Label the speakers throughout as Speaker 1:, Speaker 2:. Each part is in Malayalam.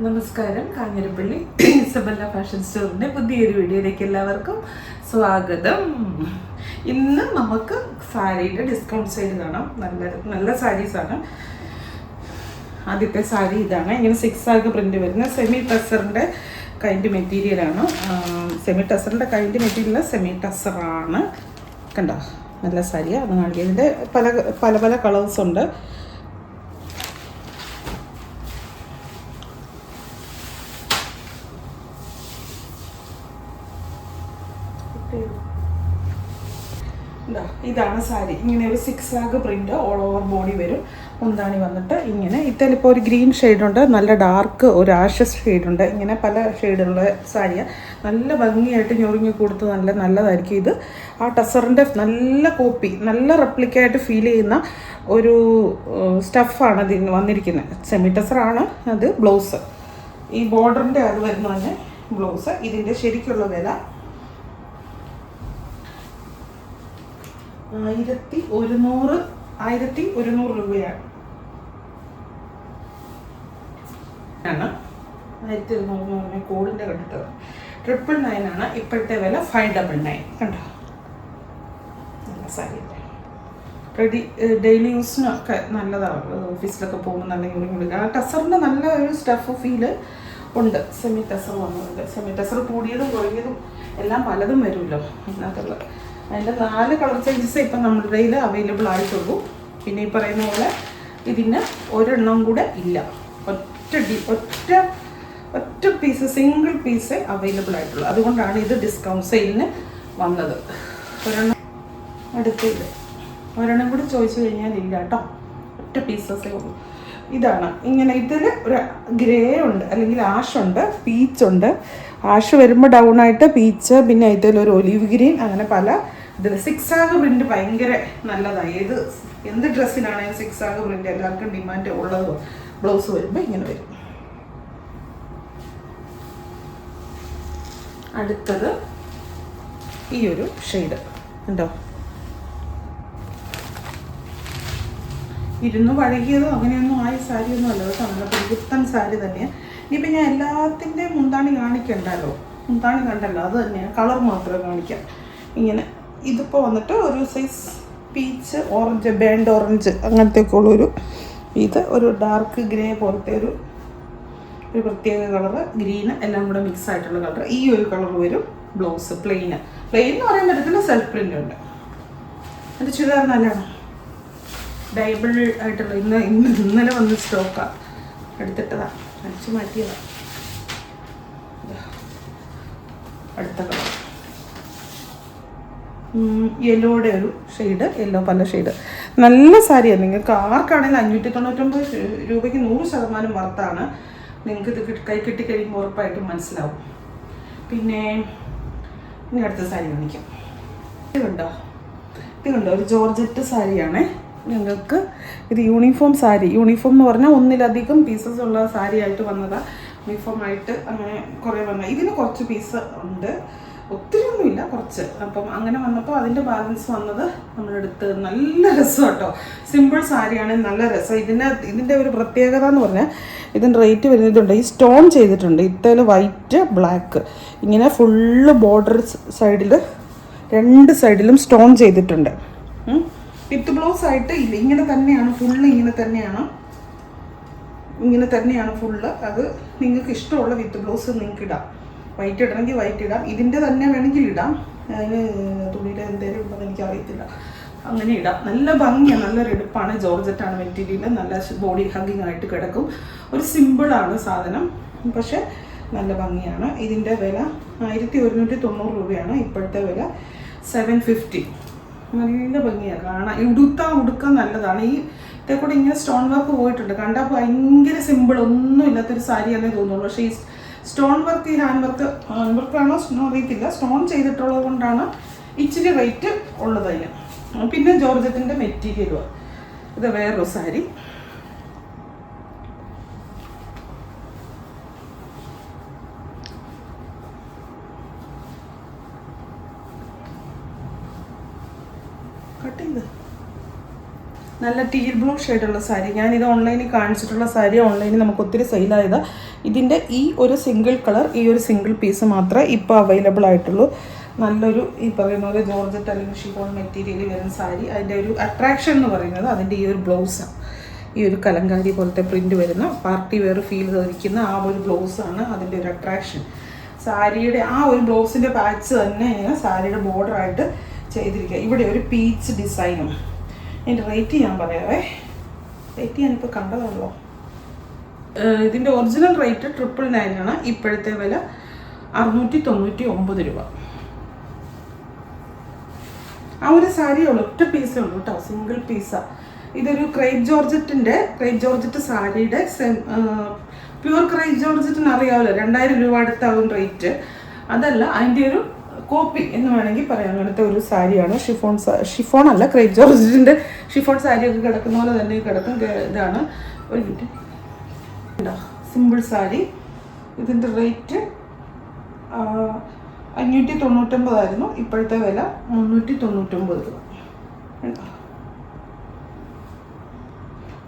Speaker 1: നമസ്കാരം. കാഞ്ഞിരപ്പള്ളി ഇസബല്ല ഫാഷൻ സ്റ്റോറിൻ്റെ പുതിയൊരു വീഡിയോയിലേക്ക് എല്ലാവർക്കും സ്വാഗതം. ഇന്ന് നമുക്ക് സാരിയുടെ ഡിസ്കൗണ്ട് സെയിൽ കാണാം. നല്ല നല്ല സാരീസാണ്. ആദ്യത്തെ സാരി ഇതാണ്. ഇങ്ങനെ സിക്സ് ആഗ് പ്രിൻ്റ് വരുന്ന സെമി ടസറിൻ്റെ കൈൻഡ് മെറ്റീരിയലാണ്. സെമി ടസറിൻ്റെ കൈൻഡ് മെറ്റീരിയൽ സെമി ടസറാണ്. കണ്ടോ, നല്ല സാരിയാണ്. അത് കാണിക്കുക. ഇതിൻ്റെ പല പല പല കളേഴ്സ് ഉണ്ട്. ഇതാണ് സാരി. ഇങ്ങനെ ഒരു zigzag print all over body വരും. മുന്താണി വന്നിട്ട് ഇങ്ങനെ ഇതിലിപ്പോൾ ഒരു ഗ്രീൻ ഷെയ്ഡുണ്ട്, നല്ല ഡാർക്ക് ഒരു ആഷസ് ഷെയ്ഡുണ്ട്. ഇങ്ങനെ പല ഷെയ്ഡുള്ള സാരിയാണ്. നല്ല ഭംഗിയായിട്ട് ഞൊറിഞ്ഞ് കൊടുത്ത് നല്ലതായിരിക്കും. ഇത് ആ ടസറിൻ്റെ നല്ല കോപ്പി, നല്ല റെപ്ലിക്കായിട്ട് ഫീൽ ചെയ്യുന്ന ഒരു സ്റ്റഫാണ് ഇതിന് വന്നിരിക്കുന്നത്. സെമി ടസറാണ് അത്. ബ്ലൗസ് ഈ ബോർഡറിൻ്റെ അത് വരുന്നതന്നെ ബ്ലൗസ്. ഇതിൻ്റെ ശരിക്കുള്ള വില 1100 രൂപയാണ്. 1100 കോഡിൻ്റെ കണ്ടിട്ട് 999 ആണ് ഇപ്പോഴത്തെ വില. 599. കണ്ടോ, നല്ല സാരി. ഡെയിലി യൂസിനൊക്കെ നല്ലതാണ്. ഓഫീസിലൊക്കെ പോകുമ്പോൾ നല്ല യൂണിഫോം. ആ ടസറിൻ്റെ നല്ല ഒരു സ്റ്റഫ് ഫീല് ഉണ്ട്. സെമി ടസർ വന്നിട്ടുണ്ട്. സെമി ടസർ കൂടിയതും കുറഞ്ഞതും എല്ലാം പലതും വരുമല്ലോ അതിനകത്തുള്ള. അതിൻ്റെ 4 കളർ ചേഞ്ചസ് ഇപ്പം നമ്മുടെ കയ്യിൽ അവൈലബിൾ ആയിട്ടുള്ളൂ. പിന്നെ ഈ പറയുന്ന പോലെ ഇതിന് ഒരെണ്ണം കൂടെ ഇല്ല. ഒറ്റ പീസ്, സിംഗിൾ പീസേ അവൈലബിൾ ആയിട്ടുള്ളൂ. അതുകൊണ്ടാണ് ഇത് ഡിസ്കൗണ്ട് സെയിലിന് വന്നത്. അടുത്തില്ല, ഒരെണ്ണം കൂടി ചോദിച്ചു കഴിഞ്ഞാൽ ഇല്ല കേട്ടോ. ഒറ്റ പീസസേ ഉള്ളൂ. ഇതാണ്. ഇങ്ങനെ ഇതിൽ ഒരു ഗ്രേ ഉണ്ട്, അല്ലെങ്കിൽ ആഷുണ്ട്, പീച്ചുണ്ട്. ആഷ് വരുമ്പോൾ ഡൗൺ ആയിട്ട് പീച്ച്, പിന്നെ ഇതിലൊരു ഒലിവ് ഗ്രീൻ, അങ്ങനെ പല ഇതിൽ. സിക്സ് ആഗ് പ്രിന്റ് ഭയങ്കര നല്ലതാണ്. എന്ത് ഡ്രസ്സിനാണെങ്കിലും സിക്സ് ആഗ് പ്രിന്റ് എല്ലാവർക്കും ഡിമാൻഡ് ഉള്ളത്. ബ്ലൗസ് വരുമ്പോൾ ഇങ്ങനെ വരും. അടുത്തത് ഈ ഒരു ഷെയ്ഡ് ഉണ്ടോ, ഇരുന്ന് പഴകിയതോ അങ്ങനെയൊന്നും ആയ സാരിയൊന്നും അല്ല കേട്ടോ. നല്ല പുതുത്തൻ സാരി തന്നെയാണ്. ഇനിയിപ്പോൾ ഞാൻ എല്ലാത്തിൻ്റെയും മുന്താണി കാണിക്കണ്ടല്ലോ, മുന്താണി കണ്ടല്ലോ, അത് തന്നെയാണ്. കളർ മാത്രമേ കാണിക്കാം. ഇങ്ങനെ ഇതിപ്പോൾ വന്നിട്ട് ഒരു size peach, orange, burnt orange അങ്ങനത്തെയൊക്കെ ഉള്ളൊരു ഇത്, ഒരു ഡാർക്ക് ഗ്രേ പോലത്തെ ഒരു പ്രത്യേക കളറ്, ഗ്രീന് എല്ലാം കൂടെ മിക്സ് ആയിട്ടുള്ള കളർ. ഈ ഒരു കളർ വരും. ബ്ലൗസ് പ്ലെയിൻ എന്ന് പറയാൻ പറ്റത്തില്ല, സെൽഫ് പ്രിൻ്റ് ഉണ്ട്. എൻ്റെ ചുരിദാർ നല്ലതാണ്. ഡൈബിൾ ആയിട്ടുള്ള ഇന്നലെ വന്ന് സ്റ്റോക്കാണ്. എടുത്തിട്ടതാണ്, അടിച്ചു മാറ്റിയതാണ്. അടുത്ത കളർ യെല്ലോയുടെ ഒരു ഷെയ്ഡ്, യെല്ലോ പല ഷെയ്ഡ്. നല്ല സാരിയാണ്. നിങ്ങൾക്ക് ആർക്കാണെങ്കിലും 599 രൂപയ്ക്ക് 100% വർത്താണ്. നിങ്ങൾക്ക് ഇത് കൈ കിട്ടിക്കഴിയുമ്പോൾ ഉറപ്പായിട്ടും മനസ്സിലാവും. പിന്നെ ഇനി അടുത്ത സാരി കാണിക്കാം. ഇത് കണ്ടോ, ഒരു ജോർജറ്റ് സാരിയാണേ. നിങ്ങൾക്ക് ഇത് യൂണിഫോം സാരി. യൂണിഫോം എന്ന് പറഞ്ഞാൽ ഒന്നിലധികം പീസസ് ഉള്ള സാരി ആയിട്ട് വന്നതാണ്. യൂണിഫോമായിട്ട് അങ്ങനെ കുറേ വന്ന. ഇതിന് കുറച്ച് പീസ് ഉണ്ട്, ഒത്തിരി ഒന്നുമില്ല, കുറച്ച്. അപ്പം അങ്ങനെ വന്നപ്പോൾ അതിൻ്റെ ബാലൻസ് വന്നത് നമ്മളെടുത്ത്. നല്ല രസം കേട്ടോ. സിമ്പിൾ സാരിയാണ്, നല്ല രസം. ഇതിൻ്റെ ഒരു പ്രത്യേകത എന്ന് പറഞ്ഞാൽ ഇതിൻ്റെ റേറ്റ് വരുന്നതുണ്ട്. ഈ സ്റ്റോൺ ചെയ്തിട്ടുണ്ട്. ഇത്തേൽ വൈറ്റ് ബ്ലാക്ക് ഇങ്ങനെ ഫുള്ള് ബോർഡർ സൈഡിൽ 2 സൈഡിലും സ്റ്റോൺ ചെയ്തിട്ടുണ്ട്. വിത്ത് ബ്ലൗസ് ആയിട്ട് ഇല്ല, ഇങ്ങനെ തന്നെയാണ് ഫുള്ള്. ഇങ്ങനെ തന്നെയാണ് ഫുള്ള്. അത് നിങ്ങൾക്ക് ഇഷ്ടമുള്ള വിത്ത് ബ്ലൗസ് നിങ്ങൾക്ക് ഇടാം. വൈറ്റ് ഇടണമെങ്കിൽ വൈറ്റ് ഇടാം. ഇതിൻ്റെ തന്നെ വേണമെങ്കിൽ ഇടാം. അതിന് തുണിയുടെ എന്തെങ്കിലും ഉണ്ടെന്ന് എനിക്കറിയത്തില്ല. അങ്ങനെ ഇടാം. നല്ല ഭംഗിയാണ്, നല്ലൊരു എടുപ്പാണ്. ജോർജറ്റാണ് മെറ്റീരിയൽ. നല്ല ബോഡി ഹഗ്ഗിങ് ആയിട്ട് കിടക്കും. ഒരു സിമ്പിളാണ് സാധനം, പക്ഷെ നല്ല ഭംഗിയാണ്. ഇതിൻ്റെ വില 1190 രൂപയാണ്. ഇപ്പോഴത്തെ വില 750. നല്ല ഭംഗിയാണ് കാണാൻ. ഉടുക്കാൻ നല്ലതാണ്. ഈ ഇതേക്കൂടെ ഇങ്ങനെ സ്റ്റോൺ വർക്ക് പോയിട്ടുണ്ട്. കണ്ടാൽ ഭയങ്കര സിമ്പിൾ, ഒന്നും ഇല്ലാത്തൊരു സാരിയാണേ തോന്നുള്ളൂ. പക്ഷേ ഈ സ്റ്റോൺ വർക്ക്, ഈ ഹാൻഡ് വർക്കാണോ അറിയത്തില്ല, സ്റ്റോൺ ചെയ്തിട്ടുള്ളത് കൊണ്ടാണ് ഇച്ചിരി റേറ്റ് ഉള്ളത് അതിന്. പിന്നെ ജോർജറ്റിൻ്റെ മെറ്റീരിയലുമാണ്. ഇത് വേറൊരു സാരി. കട്ട് ചെയ്ത് നല്ല ടീൽ ബ്ലൂ ഷെയ്ഡുള്ള സാരി. ഞാനിത് ഓൺലൈനിൽ കാണിച്ചിട്ടുള്ള സാരി ഓൺലൈനിൽ നമുക്ക് ഒത്തിരി സെയിലായത്. ഇതിൻ്റെ ഈ ഒരു സിംഗിൾ കളർ, ഈ ഒരു സിംഗിൾ പീസ് മാത്രമേ ഇപ്പോൾ അവൈലബിൾ ആയിട്ടുള്ളൂ. നല്ലൊരു ഈ പറയുന്ന പോലെ ജോർജറ്റ് അല്ലെങ്കിൽ ഷിഫോൺ മെറ്റീരിയൽ വരുന്ന സാരി. അതിൻ്റെ ഒരു അട്രാക്ഷൻ എന്ന് പറയുന്നത് അതിൻ്റെ ഈ ഒരു ബ്ലൗസാണ്. ഈ ഒരു കലങ്കാരി പോലത്തെ പ്രിൻറ്റ് വരുന്ന പാർട്ടി വെയർ ഫീൽ ധരിക്കുന്ന ആ ഒരു ബ്ലൗസാണ് അതിൻ്റെ ഒരു അട്രാക്ഷൻ. സാരിയുടെ ആ ഒരു ബ്ലൗസിൻ്റെ പാച്ച് തന്നെ ഇങ്ങനെ സാരിയുടെ ബോർഡറായിട്ട് ചെയ്തിരിക്കുക. ഇവിടെ ഒരു പീച്ച് ഡിസൈനും. ഇതിൻ്റെ റേറ്റ് ഞാൻ പറയാവേ. റേറ്റ് ഞാനിപ്പോൾ കണ്ടതാണല്ലോ. ഇതിൻ്റെ ഒറിജിനൽ റേറ്റ് 999 ആണ്. ഇപ്പോഴത്തെ വില 699 രൂപ. ആ ഒരു സാരി ഉള്ളൂ, ഒറ്റ പീസേ ഉള്ളൂ കേട്ടോ, സിംഗിൾ പീസാണ്. ഇതൊരു ക്രേപ്പ് ജോർജറ്റ് സാരിയുടെ പ്യുവർ ക്രേപ്പ് ജോർജറ്റിന് അറിയാമല്ലോ, 2000 രൂപ അടുത്താവും റേറ്റ്. അതല്ല, അതിൻ്റെ ഒരു കോപ്പി എന്ന് വേണമെങ്കിൽ പറയാം. അങ്ങനത്തെ ഒരു സാരിയാണ്. ഷിഫോൺ അല്ല, ക്രേപ്പ് ജോർജറ്റിൻ്റെ ഷിഫോൺ സാരിയൊക്കെ കിടക്കുന്ന പോലെ തന്നെ കിടക്കും. ഇതാണ് ഒരു മിനിറ്റ്, സിമ്പിൾ സാരി. ഇതിൻ്റെ റേറ്റ് 599 ആയിരുന്നു. ഇപ്പോഴത്തെ വില 399 രൂപ.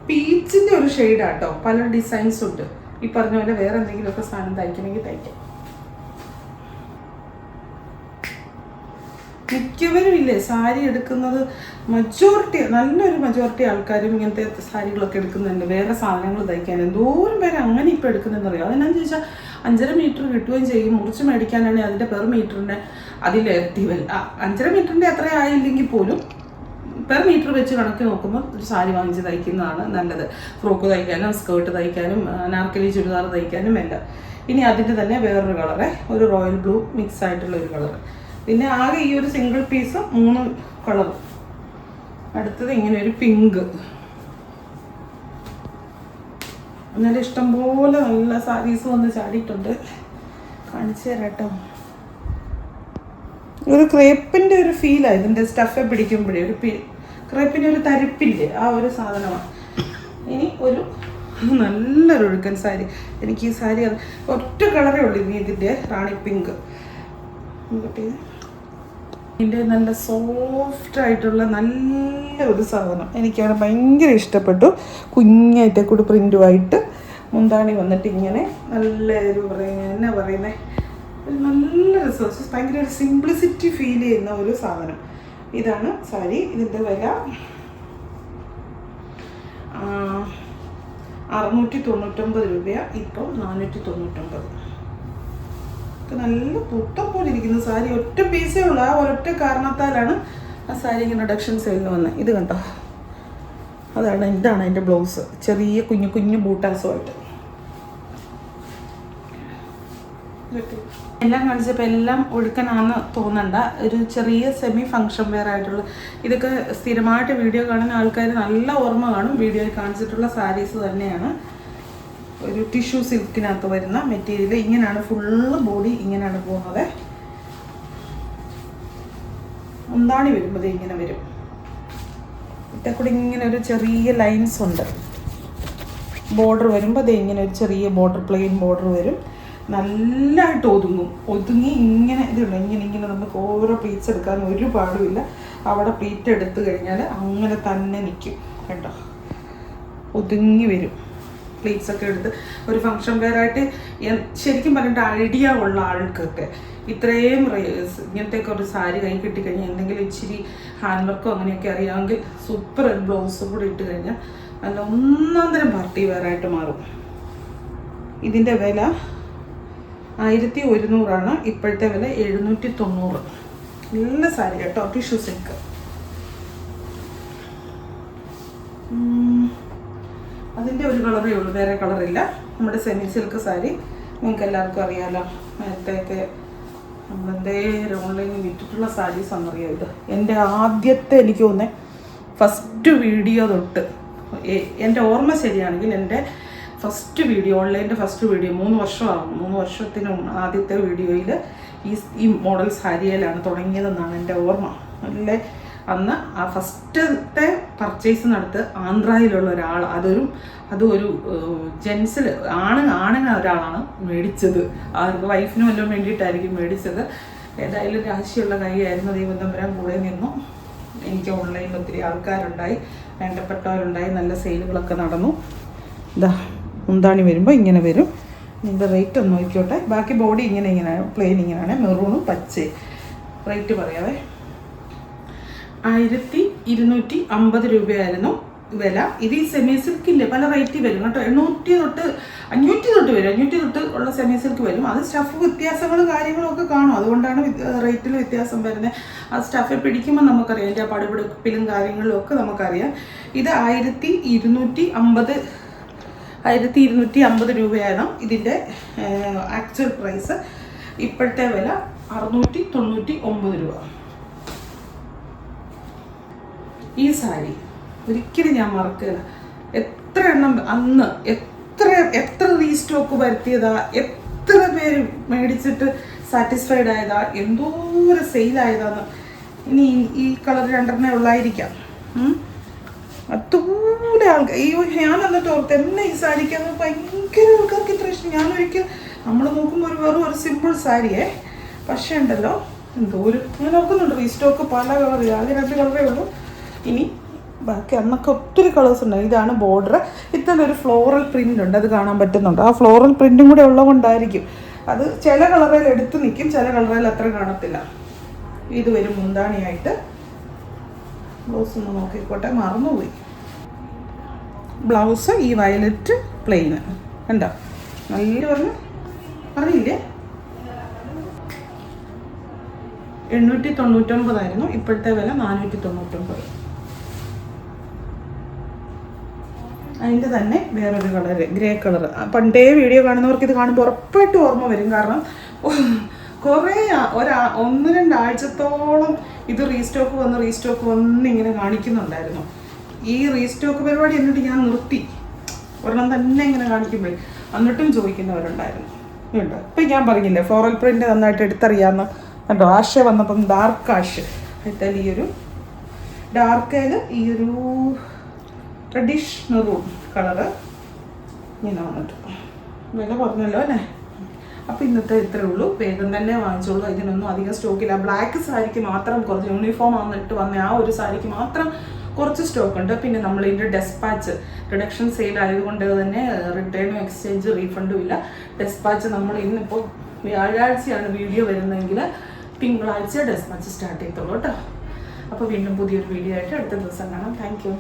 Speaker 1: പീച്ചിൻ്റെ ഒരു ഷെയ്ഡാട്ടോ. പല ഡിസൈൻസ് ഉണ്ട്. ഈ പറഞ്ഞ പോലെ വേറെ എന്തെങ്കിലുമൊക്കെ സാധനം തയ്ക്കണമെങ്കിൽ തയ്ക്കാം. മിക്കവരും ഇല്ലേ സാരി എടുക്കുന്നത്, നല്ലൊരു മജോറിറ്റി ആൾക്കാരും ഇങ്ങനത്തെ സാരികളൊക്കെ എടുക്കുന്നുണ്ട് വേറെ സാധനങ്ങൾ തയ്ക്കാൻ. എന്തോരം പേര് അങ്ങനെ ഇപ്പോൾ എടുക്കുന്നതെന്ന് അറിയാം. അതെന്നാന്ന് ചോദിച്ചാൽ 5.5 മീറ്റർ കിട്ടുകയും ചെയ്യും. മുറിച്ച് മേടിക്കാനാണെങ്കിൽ അതിൻ്റെ പെർ മീറ്ററിൻ്റെ അതിലിരട്ടി വില. 5.5 മീറ്ററിൻ്റെ അത്ര ആയില്ലെങ്കിൽ പോലും പെർ മീറ്റർ വെച്ച് കണക്ക് നോക്കുമ്പോൾ ഒരു സാരി വാങ്ങിച്ച് തയ്ക്കുന്നതാണ് നല്ലത്. ഫ്രോക്ക് തയ്ക്കാനും സ്കേർട്ട് തയ്ക്കാനും അനാർക്കലി ചുരിദാർ തയ്ക്കാനും എല്ലാം. ഇനി അതിൻ്റെ തന്നെ വേറൊരു കളറ്, ഒരു റോയൽ ബ്ലൂ മിക്സ് ആയിട്ടുള്ള ഒരു കളറ്. പിന്നെ ആകെ ഈ ഒരു സിംഗിൾ പീസ് 3 കളർ. അടുത്തത് ഇങ്ങനെ ഒരു പിങ്ക്. എന്നാലും ഇഷ്ടംപോലെ നല്ല സാരീസ് വന്ന് ചാടിയിട്ടുണ്ട്. കാണിച്ചു തരാം കേട്ടോ. ഒരു ക്രേപ്പിൻ്റെ ഒരു ഫീലാണ് ഇതിൻ്റെ സ്റ്റഫെ പിടിക്കുമ്പോഴേ. ഒരു ക്രേപ്പിൻ്റെ ഒരു തരിപ്പില്ലേ, ആ ഒരു സാധനമാണ്. ഇനി ഒരു നല്ലൊരു ഒഴുക്കൻ സാരി. എനിക്ക് ഈ സാരി ഒറ്റ കളറേ ഉള്ളൂ ഇനി ഇതിൻ്റെ, റാണി പിങ്ക്. ഇതിൻ്റെ നല്ല സോഫ്റ്റ് ആയിട്ടുള്ള നല്ല ഒരു സാധനം. എനിക്കവിടെ ഭയങ്കര ഇഷ്ടപ്പെട്ടു. കുഞ്ഞായിട്ട് കൂടി പ്രിൻറ്റുമായിട്ട് മുന്താണി വന്നിട്ട് ഇങ്ങനെ നല്ല ഒരു എന്നാ പറയുന്നത്, നല്ല റിസോഴ്സസ്, ഭയങ്കര ഒരു സിംപ്ലിസിറ്റി ഫീൽ ചെയ്യുന്ന ഒരു സാധനം. ഇതാണ് സാരി. ഇതിൻ്റെ വില 699 രൂപയാണ്. ഇപ്പം 499. നല്ല പുട്ടം പോലെ ഇരിക്കുന്ന സാരി. ഒറ്റ പീസേ ഉള്ളൂ. ആ ഒരൊറ്റ കാരണത്താലാണ് ആ സാരി ഇങ്ങനെ റിഡക്ഷൻ സെയിലിന് വന്നത്. ഇത് കണ്ടോ, ഇതാണ് അതിൻ്റെ ബ്ലൗസ്. ചെറിയ കുഞ്ഞു കുഞ്ഞു ബൂട്ടാസുമായിട്ട് എല്ലാം കാണിച്ചപ്പോൾ എല്ലാം ഒഴുക്കനാണെന്ന് തോന്നണ്ട. ഒരു ചെറിയ സെമി ഫങ്ഷൻ വെയർ ആയിട്ടുള്ള, ഇതൊക്കെ സ്ഥിരമായിട്ട് വീഡിയോ കാണുന്ന ആൾക്കാർ നല്ല ഓർമ്മ കാണും. വീഡിയോയിൽ കാണിച്ചിട്ടുള്ള സാരീസ് തന്നെയാണ്. ഒരു ടിഷ്യൂ സിൽക്കിനകത്ത് വരുന്ന മെറ്റീരിയൽ. ഇങ്ങനെയാണ് ഫുള്ള് ബോഡി ഇങ്ങനെയാണ് പോകുന്നത്. മുന്താണി വരുമ്പോൾ ഇങ്ങനെ വരും. ഇട്ടക്കൂടി ഇങ്ങനെ ഒരു ചെറിയ ലൈൻസ് ഉണ്ട്. ബോർഡർ വരുമ്പോൾ ഇങ്ങനെ ഒരു ചെറിയ ബോർഡർ, പ്ലെയിൻ ബോർഡർ വരും. നല്ലതായിട്ട് ഒതുങ്ങി ഇങ്ങനെ ഇതുണ്ട്. ഇങ്ങനെ നമുക്ക് ഓരോ പ്ലീറ്റ്സ് എടുക്കാൻ ഒരു പാടുമില്ല. അവിടെ പ്ലീറ്റ് എടുത്തു കഴിഞ്ഞാൽ അങ്ങനെ തന്നെ നിൽക്കും കേട്ടോ. ഒതുങ്ങി വരും. പ്ലീറ്റ്സ് ഒക്കെ എടുത്ത് ഒരു ഫങ്ഷൻ വെയറായിട്ട് ശരിക്കും പറഞ്ഞിട്ട് ഐഡിയ ഉള്ള ആൾക്കൊക്കെ ഇത്രയും ഇങ്ങനത്തെയൊക്കെ ഒരു സാരി കൈ കിട്ടിക്കഴിഞ്ഞാൽ എന്തെങ്കിലും ഇച്ചിരി ഹാൻഡ് വർക്കോ അങ്ങനെയൊക്കെ അറിയാമെങ്കിൽ സൂപ്പർ ഒരു ബ്ലൗസും കൂടി ഇട്ട് കഴിഞ്ഞാൽ നല്ല ഒന്നാന്തരം പാർട്ടി വെയറായിട്ട് മാറും. ഇതിൻ്റെ വില 1100 ആണ്. ഇപ്പോഴത്തെ വില 790. നല്ല സാരി കേട്ടോ, ടിഷ്യൂ സിൽക്ക്. അതിൻ്റെ ഒരു കളറേ ഉള്ളൂ, വേറെ കളറില്ല. നമ്മുടെ സെമി സിൽക്ക് സാരി നിങ്ങൾക്ക് എല്ലാവർക്കും അറിയാമല്ലോ. നേരത്തെയൊക്കെ നമ്മളെന്തേലും ഓൺലൈനിൽ വിറ്റിട്ടുള്ള സാരീസ് എന്നറിയാം. ഇത് എൻ്റെ ആദ്യത്തെ, എനിക്ക് തോന്നുന്നത് ഫസ്റ്റ് വീഡിയോ തൊട്ട്, എൻ്റെ ഓർമ്മ ശരിയാണെങ്കിൽ എൻ്റെ ഫസ്റ്റ് വീഡിയോ, ഓൺലൈൻ്റെ ഫസ്റ്റ് വീഡിയോ 3 വർഷമാകും. 3 വർഷത്തിനും ആദ്യത്തെ വീഡിയോയിൽ ഈ മോഡൽ സാരിയിലാണ് തുടങ്ങിയതെന്നാണ് എൻ്റെ ഓർമ്മ. നല്ല അന്ന് ആ ഫസ്റ്റത്തെ പർച്ചേസ് നടത്ത് ആന്ധ്രയിലുള്ള ഒരാൾ, അതൊരു ജെൻസിൽ ആണിന് ഒരാളാണ് മേടിച്ചത്. അവർക്ക് വൈഫിനും എല്ലാം വേണ്ടിയിട്ടായിരിക്കും മേടിച്ചത്. ഏതായാലും രാശിയുള്ള കൈയായിരുന്നു. ദൈവം തമ്പുരാൻ കൂടെ നിന്നു. എനിക്ക് ഓൺലൈനിൽ ഒത്തിരി ആൾക്കാരുണ്ടായി, വേണ്ടപ്പെട്ടവരുണ്ടായി, നല്ല സെയിലുകളൊക്കെ നടന്നു. ഇതാ മുന്താണി വരുമ്പോൾ ഇങ്ങനെ വരും. ഇതിൻ്റെ റേറ്റ് ഒന്ന് നോക്കിക്കോട്ടെ. ബാക്കി ബോഡി ഇങ്ങനെയാണ്, പ്ലെയിൻ ഇങ്ങനെയാണ്, മെറൂണും പച്ചയും. റേറ്റ് പറയാവേ, 1250 രൂപയായിരുന്നു വില. ഇത് ഈ സെമി സിൽക്കിൻ്റെ പല റേറ്റിൽ വരും കേട്ടോ. 800 തൊട്ട് 500 തൊട്ട് വരും. 500 തൊട്ട് ഉള്ള സെമി സിൽക്ക് വരും. അത് സ്റ്റഫ് വ്യത്യാസങ്ങളും കാര്യങ്ങളും ഒക്കെ കാണും, അതുകൊണ്ടാണ് റേറ്റിൽ വ്യത്യാസം വരുന്നത്. ആ സ്റ്റഫ് പിടിക്കുമ്പോൾ നമുക്കറിയാം, അതിൻ്റെ പടുപിടിപ്പിലും കാര്യങ്ങളിലും ഒക്കെ നമുക്കറിയാം. ഇത് 1250 രൂപയാണ് ഇതിൻ്റെ ആക്ച്വൽ പ്രൈസ്. ഇപ്പോഴത്തെ വില 699 രൂപ. ഈ സാരി ഒരിക്കലും ഞാൻ മറക്കില്ല. എത്ര എണ്ണം അന്ന് എത്ര റീസ്റ്റോക്ക് വരുത്തിയതാ, എത്ര പേര് മേടിച്ചിട്ട് സാറ്റിസ്ഫൈഡ് ആയതാ, എന്തോരം സെയിലായതാന്ന്. ഇനി ഈ കളർ 2 ഉള്ളായിരിക്കാം. അതുപോലെ ആൾക്കാർ ഞാൻ എന്നിട്ട് ഓർത്ത് എന്നെ ഈ സാരിക്ക് ഭയങ്കര ആൾക്കാർക്ക് ഇത്ര ഇഷ്ടം. ഞാനൊരിക്കൽ നമ്മൾ നോക്കുമ്പോൾ വെറും ഒരു സിമ്പിൾ സാരിയേ, പക്ഷേ ഉണ്ടല്ലോ എന്തോ ഒരു ഞാൻ നോക്കുന്നുണ്ട് റീസ്റ്റോക്ക് പല കളർ, ആകെ 2 കളറേ ഉള്ളൂ. ഇനി ബാക്കി അന്നൊക്കെ ഒത്തിരി കളേഴ്സ് ഉണ്ട്. ഇതാണ് ബോർഡർ. ഇത്തരം ഒരു ഫ്ലോറൽ പ്രിൻ്റ് ഉണ്ട്, അത് കാണാൻ പറ്റുന്നുണ്ട്. ആ ഫ്ലോറൽ പ്രിൻറ്റും കൂടെ ഉള്ളതുകൊണ്ടായിരിക്കും അത് ചില കളറിൽ എടുത്ത് നിൽക്കും, ചില കളറിൽ അത്ര കാണത്തില്ല. ഇത് വരും മുന്താണിയായിട്ട്. ബ്ലൗസ് ഒന്ന് നോക്കിക്കോട്ടെ, മറന്നുപോയി. ബ്ലൗസ് ഈ വയലറ്റ് പ്ലെയിന് കണ്ടോ, നല്ല അറിയില്ലേ. 899 ആയിരുന്നു, ഇപ്പോഴത്തെ വില 499. അതിൻ്റെ തന്നെ വേറൊരു കളറ്, ഗ്രേ കളർ. പണ്ടേ വീഡിയോ കാണുന്നവർക്ക് ഇത് കാണുമ്പോൾ ഉറപ്പായിട്ടും ഓർമ്മ വരും. കാരണം കുറേ 1-2 ആഴ്ചത്തോളം ഇത് റീസ്റ്റോക്ക് വന്ന് ഇങ്ങനെ കാണിക്കുന്നുണ്ടായിരുന്നു. ഈ റീസ്റ്റോക്ക് പരിപാടി എന്നിട്ട് ഞാൻ നിർത്തി, ഒരെണ്ണം തന്നെ ഇങ്ങനെ കാണിക്കുമ്പോഴേ. എന്നിട്ടും ചോദിക്കുന്നവരുണ്ടായിരുന്നു കേട്ടോ. ഇപ്പം ഞാൻ പറഞ്ഞില്ലേ ഫ്ലോറൽ പ്രിൻ്റ് നന്നായിട്ട് എടുത്തറിയാമെന്ന് കേട്ടോ. ആഷ വന്നപ്പം ഡാർക്ക് ആഷ് എടുത്താൽ ഈ ഒരു ഡാർക്കേൽ ഈ ഒരു റെഡിഷ് മെറൂൺ കളറ് ഇങ്ങനെ വന്നിട്ട് വില പറഞ്ഞല്ലോ അല്ലേ. അപ്പോൾ ഇന്നത്തെ ഇത്രയേ ഉള്ളൂ. വേഗം തന്നെ വാങ്ങിച്ചോളൂ, ഇതിനൊന്നും അധികം സ്റ്റോക്കില്ല. ബ്ലാക്ക് സാരിക്ക് മാത്രം കുറച്ച് യൂണിഫോം വന്നിട്ട് വന്ന ആ ഒരു സാരിക്ക് മാത്രം കുറച്ച് സ്റ്റോക്ക് ഉണ്ട്. പിന്നെ നമ്മൾ ഇതിൻ്റെ ഡെസ്പാച്ച് റിഡക്ഷൻ സെയിൽ ആയതുകൊണ്ട് തന്നെ റിട്ടേണും എക്സ്ചേഞ്ച് റീഫണ്ടും ഇല്ല. ഡെസ്പാച്ച് നമ്മൾ ഇന്നിപ്പോൾ വ്യാഴാഴ്ചയാണ് വീഡിയോ വരുന്നതെങ്കിൽ തിങ്കളാഴ്ച ഡെസ്പാച്ച് സ്റ്റാർട്ട് ചെയ്തോളൂ കേട്ടോ. അപ്പോൾ വീണ്ടും പുതിയൊരു വീഡിയോ ആയിട്ട് അടുത്ത ദിവസം കാണാം. Thank you.